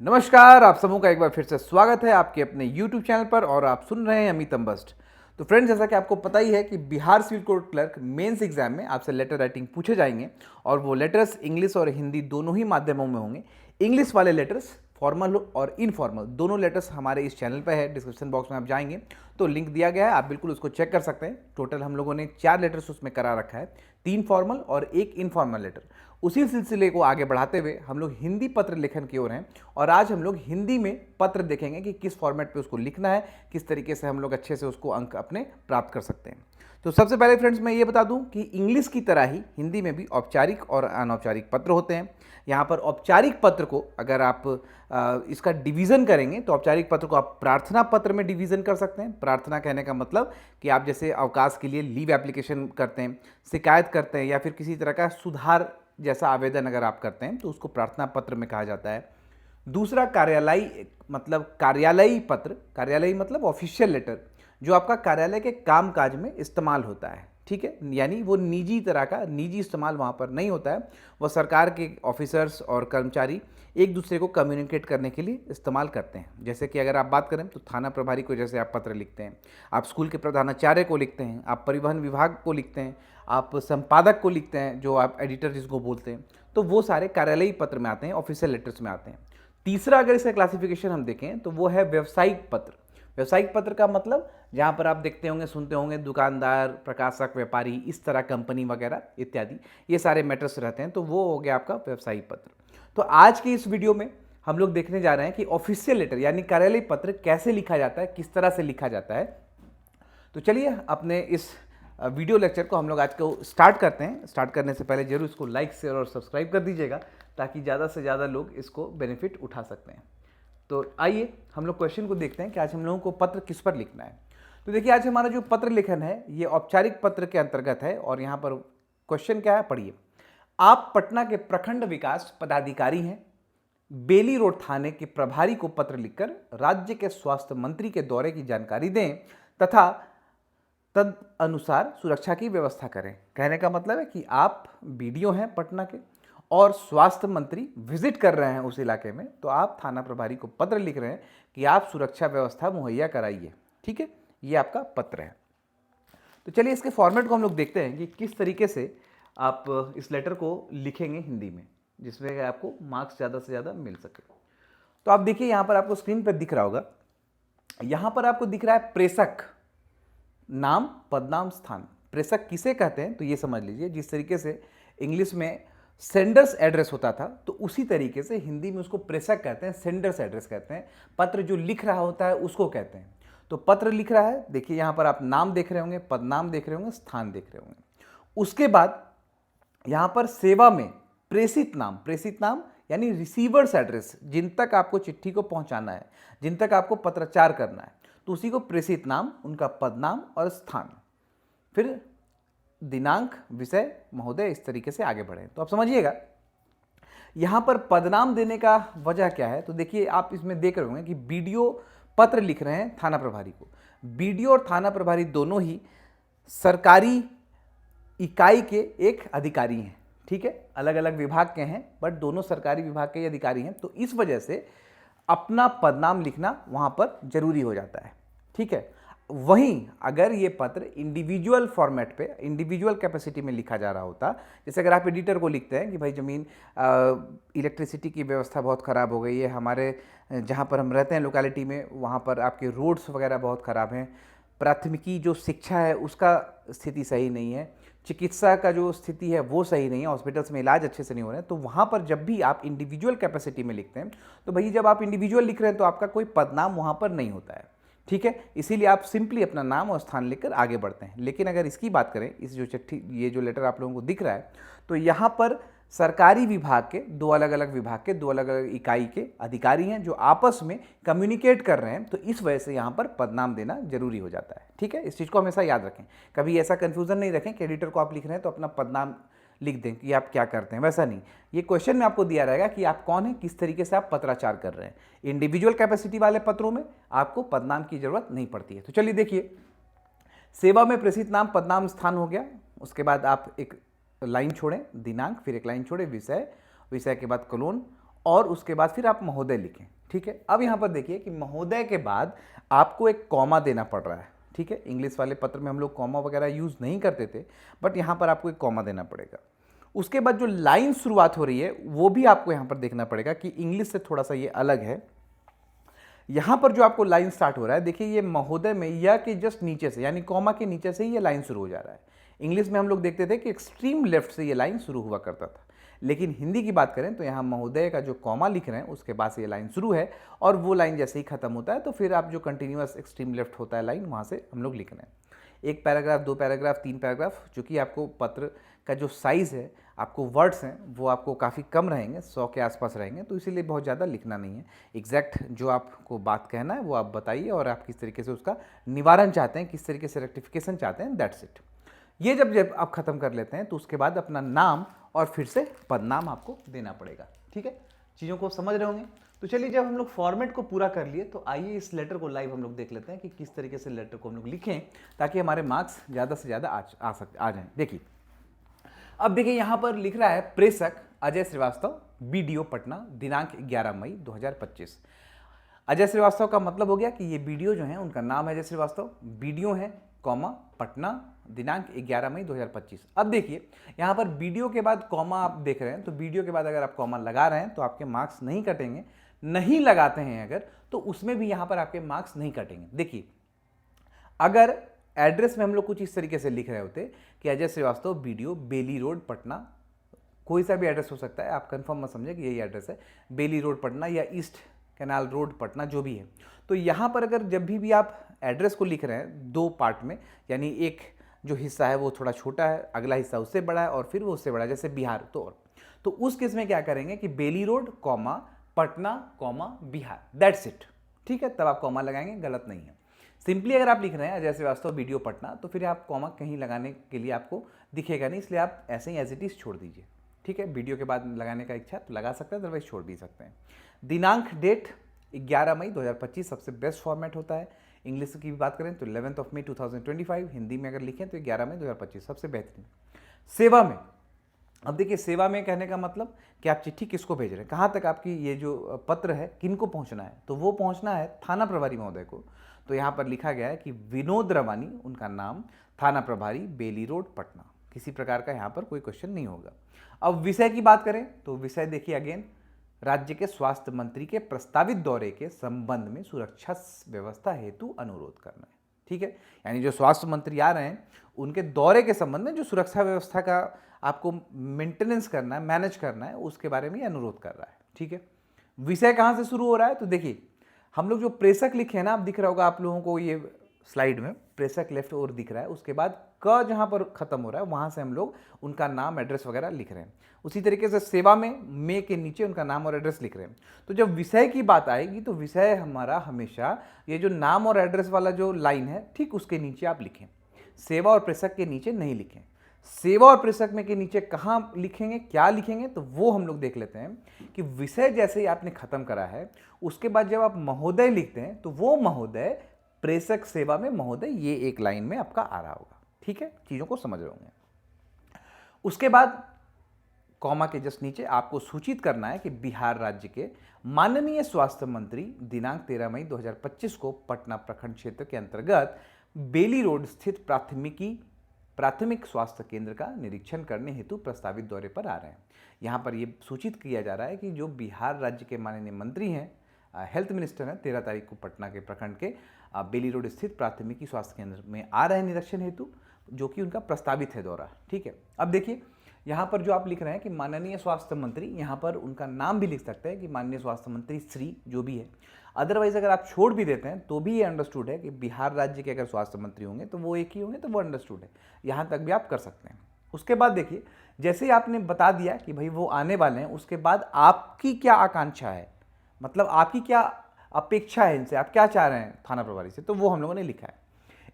नमस्कार, आप समूह का एक बार फिर से स्वागत है आपके अपने YouTube चैनल पर और आप सुन रहे हैं अमित अम्बस्ट। तो फ्रेंड्स, जैसा कि आपको पता ही है कि Bihar civil court clerk mains exam में आपसे लेटर राइटिंग पूछे जाएंगे और वो लेटर्स इंग्लिश और हिंदी दोनों ही माध्यमों में होंगे। इंग्लिश वाले लेटर्स फॉर्मल और इनफॉर्मल दोनों लेटर्स हमारे इस चैनल पर है। डिस्क्रिप्शन बॉक्स में आप जाएंगे तो लिंक दिया गया है, आप बिल्कुल उसको चेक कर सकते हैं। टोटल हम लोगों ने 4 लेटर्स उसमें करा रखा है, 3 फॉर्मल और 1 इनफॉर्मल लेटर। उसी सिलसिले को आगे बढ़ाते हुए हम लोग हिंदी पत्र लेखन की ओर हैं और आज हम लोग हिंदी में पत्र देखेंगे कि किस फॉर्मेट पे उसको लिखना है, किस तरीके से हम लोग अच्छे से उसको अंक अपने प्राप्त कर सकते हैं। तो सबसे पहले फ्रेंड्स मैं ये बता दूं कि इंग्लिश की तरह ही हिंदी में भी औपचारिक और अनौपचारिक पत्र होते हैं। यहाँ पर औपचारिक पत्र को अगर आप इसका डिवीज़न करेंगे तो औपचारिक पत्र को आप प्रार्थना पत्र में डिवीज़न कर सकते हैं। प्रार्थना कहने का मतलब कि आप जैसे अवकाश के लिए लीव एप्लीकेशन करते हैं, शिकायत करते हैं या फिर किसी तरह का सुधार जैसा आवेदन अगर आप करते हैं तो उसको प्रार्थना पत्र में कहा जाता है। दूसरा कार्यालयी मतलब कार्यालयी पत्र, कार्यालयी मतलब ऑफिशियल लेटर, जो आपका कार्यालय के कामकाज में इस्तेमाल होता है। ठीक है, यानी वो निजी तरह का निजी इस्तेमाल वहाँ पर नहीं होता है। वो सरकार के ऑफिसर्स और कर्मचारी एक दूसरे को कम्युनिकेट करने के लिए इस्तेमाल करते हैं। जैसे कि अगर आप बात करें तो थाना प्रभारी को जैसे आप पत्र लिखते हैं, आप स्कूल के प्रधानाचार्य को लिखते हैं, आप परिवहन विभाग को लिखते हैं, आप संपादक को लिखते हैं, जो आप एडिटर जिसको बोलते हैं, तो वो सारे कार्यालयी पत्र में आते हैं, ऑफिशियल लेटर्स में आते हैं। तीसरा अगर इसका क्लासिफिकेशन हम देखें तो वो है व्यावसायिक पत्र। व्यावसायिक पत्र का मतलब जहाँ पर आप देखते होंगे, सुनते होंगे, दुकानदार, प्रकाशक, व्यापारी, इस तरह कंपनी वगैरह इत्यादि, ये सारे मैटर्स रहते हैं, तो वो हो गया आपका व्यावसायिक पत्र। तो आज की इस वीडियो में हम लोग देखने जा रहे हैं कि ऑफिशियल लेटर यानी कार्यालयी पत्र कैसे लिखा जाता है, किस तरह से लिखा जाता है। तो चलिए अपने इस वीडियो लेक्चर को हम लोग आज को स्टार्ट करते हैं। स्टार्ट करने से पहले जरूर इसको लाइक, शेयर और सब्सक्राइब कर दीजिएगा ताकि ज़्यादा से ज़्यादा लोग इसको बेनिफिट उठा सकते हैं। तो आइए हम लोग क्वेश्चन को देखते हैं कि आज हम लोगों को पत्र किस पर लिखना है। तो देखिए, आज हमारा जो पत्र लेखन है ये औपचारिक पत्र के अंतर्गत है और यहाँ पर क्वेश्चन क्या है, पढ़िए। आप पटना के प्रखंड विकास पदाधिकारी हैं। बेली रोड थाने के प्रभारी को पत्र लिखकर राज्य के स्वास्थ्य मंत्री के दौरे की जानकारी दें तथा तद अनुसार सुरक्षा की व्यवस्था करें। कहने का मतलब है कि आप बीडीओ हैं पटना के और स्वास्थ्य मंत्री विजिट कर रहे हैं उस इलाके में, तो आप थाना प्रभारी को पत्र लिख रहे हैं कि आप सुरक्षा व्यवस्था मुहैया कराइए। ठीक है, ये आपका पत्र है। तो चलिए इसके फॉर्मेट को हम लोग देखते हैं कि किस तरीके से आप इस लेटर को लिखेंगे हिंदी में, जिसमें आपको मार्क्स ज़्यादा से ज़्यादा मिल सके। तो आप देखिए, यहाँ पर आपको स्क्रीन पर दिख रहा होगा, यहाँ पर आपको दिख रहा है प्रेषक, नाम, पदनाम, स्थान। प्रेषक किसे कहते हैं तो ये समझ लीजिए, जिस तरीके से इंग्लिश में सेंडर्स एड्रेस होता था तो उसी तरीके से हिंदी में उसको प्रेषक कहते हैं, सेंडर्स एड्रेस कहते हैं। पत्र जो लिख रहा होता है उसको कहते हैं। तो पत्र लिख रहा है, देखिए यहाँ पर आप नाम देख रहे होंगे, पदनाम देख रहे होंगे, स्थान देख रहे होंगे। उसके बाद यहाँ पर सेवा में प्रेषित नाम यानी रिसीवर्स एड्रेस, जिन तक आपको चिट्ठी को पहुँचाना है, जिन तक आपको पत्राचार करना है, तो उसी को प्रेषित नाम, उनका पदनाम और स्थान, फिर दिनांक, विषय, महोदय, इस तरीके से आगे बढ़े। तो आप समझिएगा यहाँ पर पदनाम देने का वजह क्या है। तो देखिए, आप इसमें देख रहे होंगे कि बीडीओ पत्र लिख रहे हैं थाना प्रभारी को। बीडीओ और थाना प्रभारी दोनों ही सरकारी इकाई के एक अधिकारी हैं। ठीक है, अलग अलग विभाग के हैं बट दोनों सरकारी विभाग के अधिकारी हैं, तो इस वजह से अपना पदनाम लिखना वहाँ पर जरूरी हो जाता है। ठीक है, वहीं अगर ये पत्र इंडिविजुअल फॉर्मेट पे, इंडिविजुअल कैपेसिटी में लिखा जा रहा होता, जैसे अगर आप एडिटर को लिखते हैं कि भाई ज़मीन इलेक्ट्रिसिटी की व्यवस्था बहुत ख़राब हो गई है, हमारे जहाँ पर हम रहते हैं लोकेलिटी में, वहाँ पर आपके रोड्स वगैरह बहुत ख़राब हैं, प्राथमिकी जो शिक्षा है उसका स्थिति सही नहीं है, चिकित्सा का जो स्थिति है वो सही नहीं है, हॉस्पिटल्स में इलाज अच्छे से नहीं हो रहे हैं, तो वहाँ पर जब भी आप इंडिविजुअल कैपेसिटी में लिखते हैं तो भाई जब आप इंडिविजुअल लिख रहे हैं तो आपका कोई पदनाम वहाँ पर नहीं होता है। ठीक है, इसीलिए आप सिंपली अपना नाम और स्थान लिखकर आगे बढ़ते हैं। लेकिन अगर इसकी बात करें, इस जो चिट्ठी, ये जो लेटर आप लोगों को दिख रहा है, तो यहाँ पर सरकारी विभाग के दो अलग अलग विभाग के दो अलग अलग इकाई के अधिकारी हैं जो आपस में कम्युनिकेट कर रहे हैं, तो इस वजह से यहाँ पर पदनाम देना जरूरी हो जाता है। ठीक है, इस चीज़ को हमेशा याद रखें। कभी ऐसा कन्फ्यूजन नहीं रखें कि एडिटर को आप लिख रहे हैं तो अपना पदनाम लिख दें कि आप क्या करते हैं, वैसा नहीं। ये क्वेश्चन में आपको दिया रहेगा कि आप कौन हैं, किस तरीके से आप पत्राचार कर रहे हैं। इंडिविजुअल कैपेसिटी वाले पत्रों में आपको पदनाम की जरूरत नहीं पड़ती है। तो चलिए देखिए, सेवा में प्रेषित नाम, पदनाम, स्थान हो गया। उसके बाद आप एक लाइन छोड़ें, दिनांक, फिर एक लाइन छोड़ें, विषय, विषय के बाद कोलोन, और उसके बाद फिर आप महोदय लिखें। ठीक है, अब यहाँ पर देखिए कि महोदय के बाद आपको एक कॉमा देना पड़ रहा है। ठीक है, इंग्लिश वाले पत्र में हम लोग कॉमा वगैरह यूज़ नहीं करते थे, बट यहाँ पर आपको एक कॉमा देना पड़ेगा। उसके बाद जो लाइन शुरुआत हो रही है वो भी आपको यहाँ पर देखना पड़ेगा कि इंग्लिश से थोड़ा सा ये अलग है। यहाँ पर जो आपको लाइन स्टार्ट हो रहा है, देखिए ये महोदय में या के जस्ट नीचे से, यानी कॉमा के नीचे से ही ये लाइन शुरू हो जा रहा है। इंग्लिश में हम लोग देखते थे कि एक्सट्रीम लेफ्ट से ये लाइन शुरू हुआ करता था, लेकिन हिंदी की बात करें तो यहाँ महोदय का जो कॉमा लिख रहे हैं उसके बाद से ये लाइन शुरू है, और वो लाइन जैसे ही खत्म होता है तो फिर आप जो कंटिन्यूअस एक्सट्रीम लेफ्ट होता है लाइन, वहाँ से हम लोग लिख रहे हैं। एक पैराग्राफ, 2 पैराग्राफ, 3 पैराग्राफ, चूँकि आपको पत्र का जो साइज़ है, आपको वर्ड्स हैं वो आपको काफ़ी कम रहेंगे, 100 के आसपास रहेंगे, तो इसीलिए बहुत ज़्यादा लिखना नहीं है। एग्जैक्ट जो आपको बात कहना है वो आप बताइए, और आप किस तरीके से उसका निवारण चाहते हैं, किस तरीके से रेक्टिफिकेशन चाहते हैं, दैट्स इट। ये जब आप ख़त्म कर लेते हैं तो उसके बाद अपना नाम और फिर से पदनाम आपको देना पड़ेगा। ठीक है, चीज़ों को समझ रहे होंगे। तो चलिए, जब हम लोग फॉर्मेट को पूरा कर लिए तो आइए इस लेटर को लाइव हम लोग देख लेते हैं कि किस तरीके से लेटर को हम लोग लिखें ताकि हमारे मार्क्स ज़्यादा से ज़्यादा आ जाएं। देखिए, अब देखिए यहाँ पर लिख रहा है प्रेषक अजय श्रीवास्तव, बीडीओ पटना, दिनांक 11 मई 2025। अजय श्रीवास्तव का मतलब हो गया कि ये बीडीओ जो है उनका नाम है अजय श्रीवास्तव, बीडीओ है कॉमा पटना, दिनांक 11 मई 2025। अब देखिए यहाँ पर बीडीओ के बाद कॉमा आप देख रहे हैं, तो बीडीओ के बाद अगर आप कॉमा लगा रहे हैं तो आपके मार्क्स नहीं कटेंगे, नहीं लगाते हैं अगर तो उसमें भी यहाँ पर आपके मार्क्स नहीं कटेंगे। देखिए, अगर एड्रेस में हम लोग कुछ इस तरीके से लिख रहे होते कि अजय श्रीवास्तव, बीडीओ, बेली रोड पटना, कोई सा भी एड्रेस हो सकता है, आप कंफर्म मत समझे कि यही एड्रेस है, बेली रोड पटना या ईस्ट कैनाल रोड पटना, जो भी है, तो यहाँ पर अगर जब भी आप एड्रेस को लिख रहे हैं 2 पार्ट में, यानी एक जो हिस्सा है वो थोड़ा छोटा है, अगला हिस्सा उससे बड़ा है, और फिर वो उससे बड़ा है, जैसे बिहार, तो उस केस में क्या करेंगे कि Bailey road comma Patna comma Bihar, that's it. ठीक है, तब आप कॉमा लगाएंगे, गलत नहीं है। सिंपली अगर आप लिख रहे हैं अजय श्रीवास्तव, बीडीओ पटना, तो फिर आप कॉमा कहीं लगाने के लिए आपको दिखेगा नहीं, इसलिए आप ऐसे ही एज इट इज छोड़ दीजिए। ठीक है, वीडियो के बाद लगाने का इच्छा तो लगा सकते हैं, अदरवाइज छोड़ भी सकते हैं। दिनांक डेट 11 मई 2025 सबसे बेस्ट फॉर्मेट होता है। इंग्लिश की भी बात करें तो 11 मई 2025, हिंदी में अगर लिखें तो 11 मई 2025 सबसे बेहतरीन। सेवा में, अब देखिए सेवा में कहने का मतलब कि आप चिट्ठी किसको भेज रहे हैं, कहाँ तक आपकी ये जो पत्र है किनको पहुँचना है, तो वो पहुँचना है थाना प्रभारी महोदय को। तो यहाँ पर लिखा गया है कि विनोद रवानी उनका नाम, थाना प्रभारी, बेली रोड पटना, किसी प्रकार का यहाँ पर कोई क्वेश्चन नहीं होगा। अब विषय की बात करें तो विषय देखिए अगेन, राज्य के स्वास्थ्य मंत्री के प्रस्तावित दौरे के संबंध में सुरक्षा व्यवस्था हेतु अनुरोध करना है। ठीक है, यानी जो स्वास्थ्य मंत्री आ रहे हैं उनके दौरे के संबंध में जो सुरक्षा व्यवस्था का आपको मेंटेनेंस करना है, मैनेज करना है, उसके बारे में अनुरोध कर रहा है। ठीक है, विषय कहाँ से शुरू हो रहा है, तो देखिए हम लोग जो प्रेषक लिखे हैं ना, आप दिख रहा होगा आप लोगों को ये स्लाइड में, प्रेषक लेफ्ट ओर दिख रहा है, उसके बाद क जहाँ पर खत्म हो रहा है वहाँ से हम लोग उनका नाम, एड्रेस वगैरह लिख रहे हैं। उसी तरीके से सेवा में के नीचे उनका नाम और एड्रेस लिख रहे हैं। तो जब विषय की बात आएगी तो विषय हमारा हमेशा ये जो नाम और एड्रेस वाला जो लाइन है ठीक उसके नीचे आप लिखें, सेवा और प्रेषक के नीचे नहीं लिखें। सेवा और प्रेषक में के नीचे कहाँ लिखेंगे, क्या लिखेंगे, तो वो हम लोग देख लेते हैं कि विषय जैसे ही आपने खत्म करा है उसके बाद जब आप महोदय लिखते हैं तो वो महोदय प्रेषक सेवा में महोदय, ये एक लाइन में आपका आ रहा होगा। ठीक है, चीज़ों को समझ रहे होंगे। उसके बाद कॉमा के जस्ट नीचे आपको सूचित करना है कि बिहार राज्य के माननीय स्वास्थ्य मंत्री दिनांक 13 मई 2025 को पटना प्रखंड क्षेत्र के अंतर्गत बेली रोड स्थित प्राथमिक स्वास्थ्य केंद्र का निरीक्षण करने हेतु प्रस्तावित दौरे पर आ रहे हैं। यहाँ पर ये सूचित किया जा रहा है कि जो बिहार राज्य के माननीय मंत्री हैं, हेल्थ मिनिस्टर हैं, 13 तारीख को पटना के प्रखंड के बेली रोड स्थित प्राथमिकी स्वास्थ्य केंद्र में आ रहे हैं निरीक्षण हेतु, जो कि उनका प्रस्तावित है दौरा। ठीक है, अब देखिए यहाँ पर जो आप लिख रहे हैं कि माननीय स्वास्थ्य मंत्री, यहाँ पर उनका नाम भी लिख सकते हैं कि माननीय स्वास्थ्य मंत्री श्री जो भी है। अदरवाइज अगर आप छोड़ भी देते हैं तो भी ये अंडरस्टूड है कि बिहार राज्य के अगर स्वास्थ्य मंत्री होंगे तो वो एक ही होंगे, तो वो अंडरस्टूड है, यहाँ तक भी आप कर सकते हैं। उसके बाद देखिए, जैसे ही आपने बता दिया कि भाई वो आने वाले हैं, उसके बाद आपकी क्या आकांक्षा है, मतलब आपकी क्या अपेक्षा है इनसे, आप क्या चाह रहे हैं थाना प्रभारी से, तो वो हम लोगों ने लिखा है।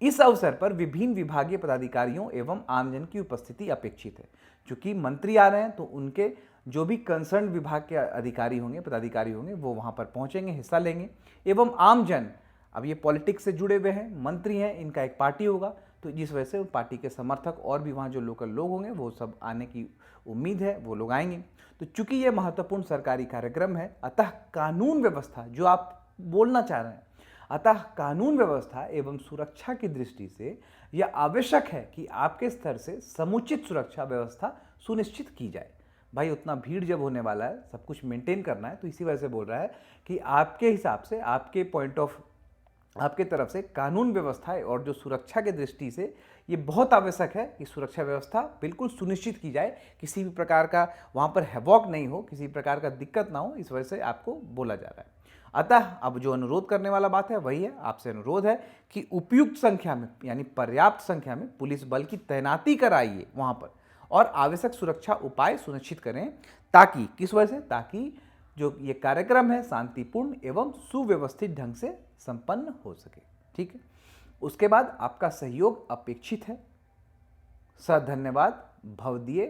इस अवसर पर विभिन्न विभागीय पदाधिकारियों एवं आमजन की उपस्थिति अपेक्षित है। चूंकि मंत्री आ रहे हैं तो उनके जो भी कंसर्न विभाग के अधिकारी होंगे, पदाधिकारी होंगे, वो वहां पर पहुंचेंगे, हिस्सा लेंगे, एवं आमजन, अब ये पॉलिटिक्स से जुड़े हुए हैं, मंत्री हैं, इनका एक पार्टी होगा, तो जिस वजह से पार्टी के समर्थक और भी वहाँ जो लोकल लोग होंगे वो सब आने की उम्मीद है, वो लोग आएंगे। तो चूंकि ये महत्वपूर्ण सरकारी कार्यक्रम है, अतः कानून व्यवस्था जो आप बोलना चाह रहे हैं, अतः कानून व्यवस्था एवं सुरक्षा की दृष्टि से यह आवश्यक है कि आपके स्तर से समुचित सुरक्षा व्यवस्था सुनिश्चित की जाए। भाई उतना भीड़ जब होने वाला है, सब कुछ मेंटेन करना है, तो इसी वजह से बोल रहा है कि आपके हिसाब से, आपके पॉइंट ऑफ, आपके तरफ से कानून व्यवस्था और जो सुरक्षा की दृष्टि से ये बहुत आवश्यक है कि सुरक्षा व्यवस्था बिल्कुल सुनिश्चित की जाए, किसी भी प्रकार का वहाँ पर हैवॉक नहीं हो, किसी प्रकार का दिक्कत ना हो, इस वजह से आपको बोला जा रहा है। अतः अब जो अनुरोध करने वाला बात है वही है, आपसे अनुरोध है कि उपयुक्त संख्या में यानी पर्याप्त संख्या में पुलिस बल की तैनाती कराइए वहाँ पर और आवश्यक सुरक्षा उपाय सुनिश्चित करें, ताकि किस वजह से, ताकि जो ये कार्यक्रम है शांतिपूर्ण एवं सुव्यवस्थित ढंग से संपन्न हो सके। ठीक है, उसके बाद आपका सहयोग अपेक्षित है। धन्यवाद, भवदीय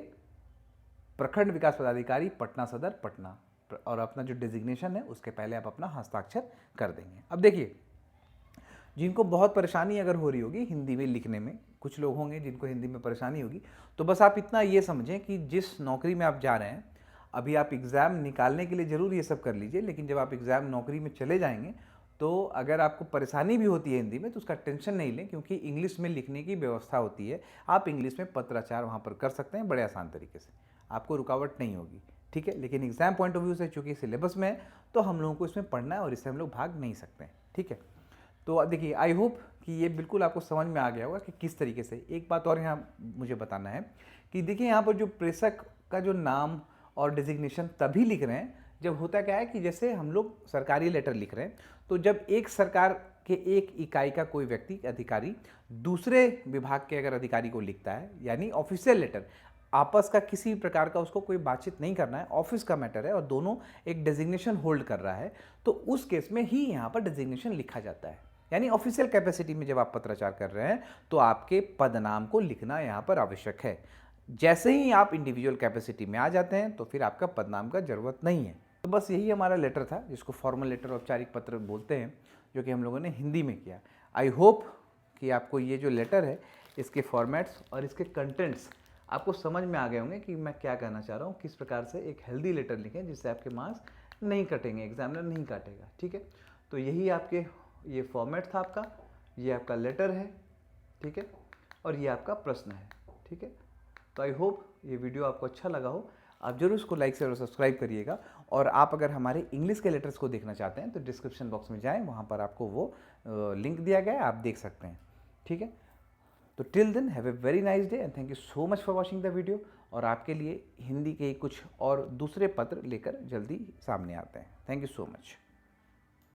प्रखंड विकास पदाधिकारी पटना सदर पटना, और अपना जो डेजिग्नेशन है उसके पहले आप अपना हस्ताक्षर कर देंगे। अब देखिए, जिनको बहुत परेशानी अगर हो रही होगी हिंदी में लिखने में, कुछ लोग होंगे जिनको हिंदी में परेशानी होगी, तो बस आप इतना ये समझें कि जिस नौकरी में आप जा रहे हैं, अभी आप एग्ज़ाम निकालने के लिए ज़रूर ये सब कर लीजिए, लेकिन जब आप एग्ज़ाम नौकरी में चले जाएंगे तो अगर आपको परेशानी भी होती है हिंदी में तो उसका टेंशन नहीं लें, क्योंकि इंग्लिश में लिखने की व्यवस्था होती है। आप इंग्लिश में पत्राचार वहाँ पर कर सकते हैं बड़े आसान तरीके से, आपको रुकावट नहीं होगी। ठीक है, लेकिन एग्ज़ाम पॉइंट ऑफ व्यू से चूँकि सिलेबस में है तो हम लोगों को इसमें पढ़ना है और इससे हम लोग भाग नहीं सकते हैं। ठीक है, तो देखिए, आई होप कि ये बिल्कुल आपको समझ में आ गया होगा कि किस तरीके से। एक बात और यहाँ मुझे बताना है कि देखिए, यहाँ पर जो प्रेषक का जो नाम और डिजिग्नेशन तभी लिख रहे हैं जब होता क्या है कि जैसे हम लोग सरकारी लेटर लिख रहे हैं, तो जब एक सरकार के एक इकाई का कोई व्यक्ति अधिकारी दूसरे विभाग के अगर अधिकारी को लिखता है, यानी ऑफिशियल लेटर, आपस का किसी प्रकार का उसको कोई बातचीत नहीं करना है, ऑफिस का मैटर है और दोनों एक डेजिग्नेशन होल्ड कर रहा है, तो उस केस में ही यहाँ पर डेजिग्नेशन लिखा जाता है। यानी ऑफिशियल कैपेसिटी में जब आप पत्राचार कर रहे हैं तो आपके पद नाम को लिखना यहाँ पर आवश्यक है। जैसे ही आप इंडिविजुअल कैपेसिटी में आ जाते हैं तो फिर आपका पद नाम का जरूरत नहीं है। तो बस यही हमारा लेटर था, जिसको फॉर्मल लेटर, औपचारिक पत्र बोलते हैं, जो कि हम लोगों ने हिंदी में किया। आई होप कि आपको ये जो लेटर है, इसके फॉर्मेट्स और इसके कंटेंट्स आपको समझ में आ गए होंगे कि मैं क्या कहना चाह रहा हूँ, किस प्रकार से एक हेल्दी लेटर लिखें जिससे आपके मार्क्स नहीं कटेंगे, एग्जामिनर नहीं काटेगा। ठीक है, तो यही आपके ये फॉर्मेट था आपका, ये आपका लेटर है। ठीक है, और ये आपका प्रश्न है। ठीक है, तो आई होप ये वीडियो आपको अच्छा लगा हो। आप जरूर इसको लाइक शेयर और सब्सक्राइब करिएगा, और आप अगर हमारे इंग्लिश के लेटर्स को देखना चाहते हैं तो डिस्क्रिप्शन बॉक्स में जाएं, वहाँ पर आपको वो लिंक दिया गया है, आप देख सकते हैं। ठीक है, तो till then have a very nice day and thank you so much for watching the video. और आपके लिए हिंदी के कुछ और दूसरे पत्र लेकर जल्दी सामने आते हैं। Thank you so much.